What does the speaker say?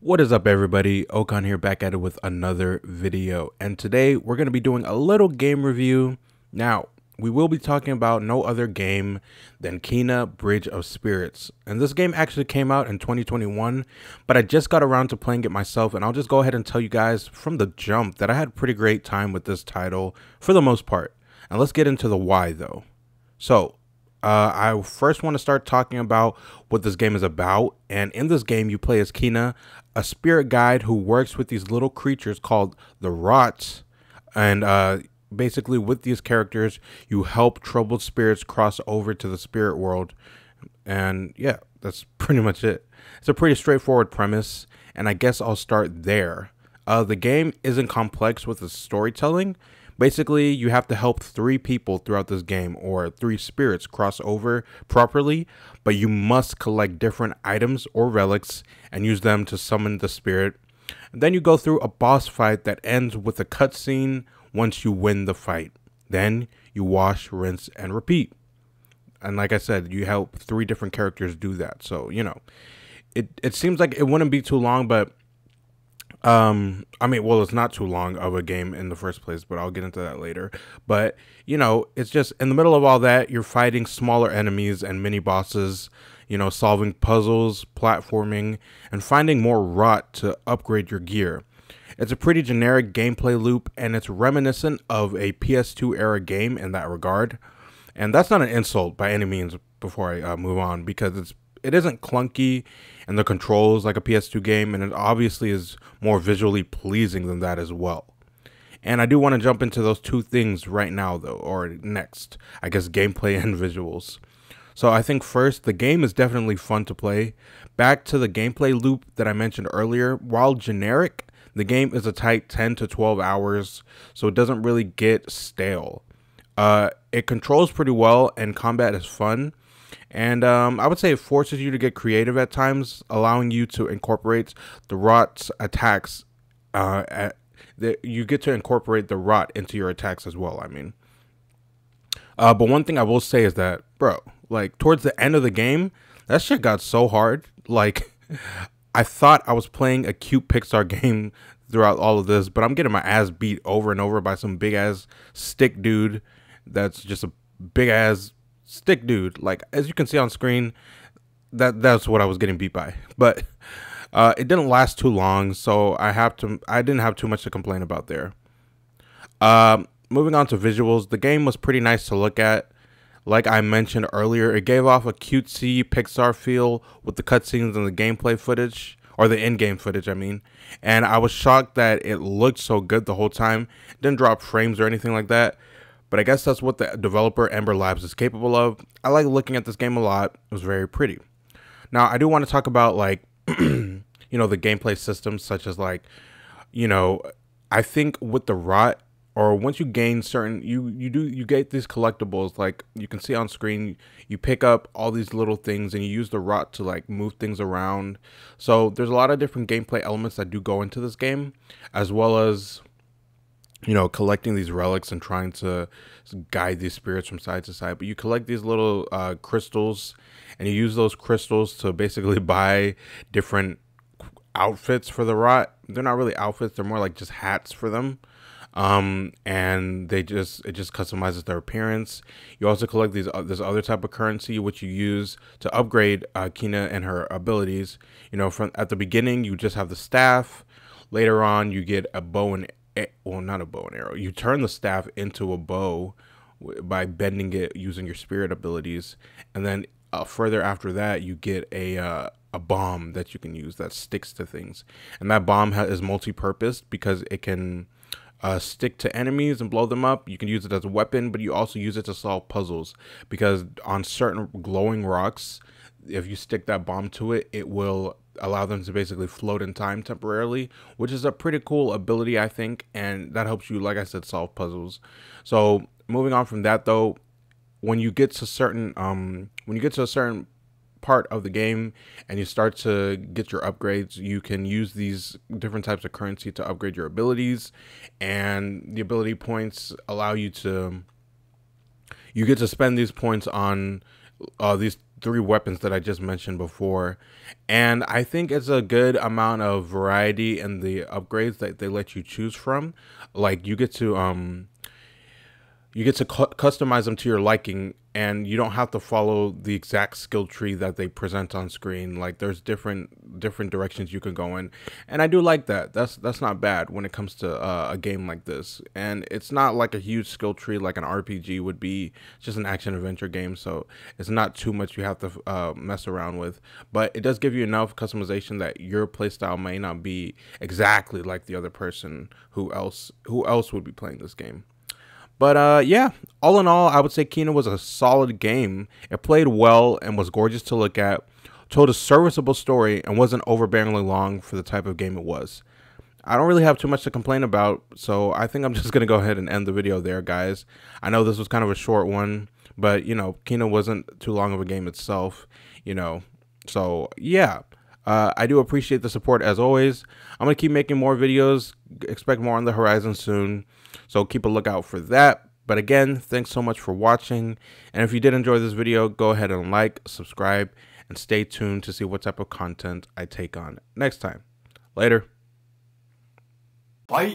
What is up, everybody? Okan here, back at it with another video, and today we're going to be doing a little game review. Now, we will be talking about no other game than Kena Bridge of Spirits, and this game actually came out in 2021, but I just got around to playing it myself, and I'll just go ahead and tell you guys from the jump that I had a pretty great time with this title for the most part. And let's get into the why, though. So, I first want to start talking about what this game is about. And in this game, you play as Kena, a spirit guide who works with these little creatures called the Rots. And basically, with these characters, you help troubled spirits cross over to the spirit world. And yeah, that's pretty much it. It's a pretty straightforward premise, and I guess I'll start there. The game isn't complex with its storytelling. Basically, you have to help 3 people throughout this game, or 3 spirits, cross over properly, but you must collect different items or relics and use them to summon the spirit. And then you go through a boss fight that ends with a cutscene once you win the fight. Then you wash, rinse, and repeat. And like I said, you help 3 different characters do that. So, you know, it seems like it wouldn't be too long, but I mean, well, it's not too long of a game in the first place, but I'll get into that later. But, you know, it's just in the middle of all that, you're fighting smaller enemies and mini bosses, you know, solving puzzles, platforming, and finding more rot to upgrade your gear. It's a pretty generic gameplay loop, and it's reminiscent of a PS2 era game in that regard. And that's not an insult by any means before I move on, because it isn't clunky and the controls like a PS2 game, and it obviously is more visually pleasing than that as well. And I do want to jump into those 2 things right now, though, or next, I guess, gameplay and visuals. So I think first, the game is definitely fun to play. Back to the gameplay loop that I mentioned earlier, while generic, the game is a tight 10 to 12 hours, so it doesn't really get stale. It controls pretty well, and combat is fun. And I would say it forces you to get creative at times, allowing you to incorporate the rot's attacks. You get to incorporate the rot into your attacks as well, I mean. But one thing I will say is that, bro, like, towards the end of the game, that shit got so hard. Like, I thought I was playing a cute Pixar game throughout all of this, but I'm getting my ass beat over and over by some big-ass stick dude that's just a big-ass stick dude. Like, as you can see on screen, that's what I was getting beat by. But it didn't last too long, so I didn't have too much to complain about there. Moving on to visuals, the game was pretty nice to look at. Like I mentioned earlier, it gave off a cutesy Pixar feel with the cutscenes and the gameplay footage, or the in-game footage, I mean. And I was shocked that it looked so good the whole time. It didn't drop frames or anything like that. But I guess that's what the developer Ember Labs is capable of. I like looking at this game a lot. It was very pretty. Now, I do want to talk about, like, you know, the gameplay systems, such as, like, you know, I think with the rot, or once you gain certain, you get these collectibles, like you can see on screen. You pick up all these little things and you use the rot to, like, move things around. So there's a lot of different gameplay elements that do go into this game, as well as, you know, collecting these relics and trying to guide these spirits from side to side. But you collect these little crystals, and you use those crystals to basically buy different outfits for the rot. They're not really outfits, they're more like just hats for them. And it just customizes their appearance. You also collect this other type of currency, which you use to upgrade Kena and her abilities. You know, from at the beginning, you just have the staff. Later on, you get a bow and well, not a bow and arrow. You turn the staff into a bow by bending it using your spirit abilities, and then further after that, you get a bomb that you can use that sticks to things, and that bomb is multi-purpose because it can stick to enemies and blow them up. You can use it as a weapon, but you also use it to solve puzzles, because on certain glowing rocks, if you stick that bomb to it, it will allow them to basically float in time temporarily, which is a pretty cool ability, I think, and that helps you, like I said, solve puzzles. So moving on from that, though, when you get to a certain part of the game and you start to get your upgrades, you can use these different types of currency to upgrade your abilities, and the ability points allow you to, you get to spend these points on these three weapons that I just mentioned before, and I think it's a good amount of variety in the upgrades that they let you choose from. Like you get to customize them to your liking, and you don't have to follow the exact skill tree that they present on screen. Like there's different directions you can go in, and I do like that. That's not bad when it comes to a game like this. And it's not like a huge skill tree like an RPG would be. It's just an action adventure game, so it's not too much you have to mess around with. But it does give you enough customization that your playstyle may not be exactly like the other person who else would be playing this game. But yeah, all in all, I would say Kena was a solid game. It played well and was gorgeous to look at, told a serviceable story, and wasn't overbearingly long for the type of game it was. I don't really have too much to complain about, so I think I'm just going to go ahead and end the video there, guys. I know this was kind of a short one, but, you know, Kena wasn't too long of a game itself, you know. So, yeah, I do appreciate the support as always. I'm going to keep making more videos. Expect more on the horizon soon. So keep a lookout for that. But again, thanks so much for watching. And if you did enjoy this video, go ahead and like, subscribe, and stay tuned to see what type of content I take on next time. Later. Bye.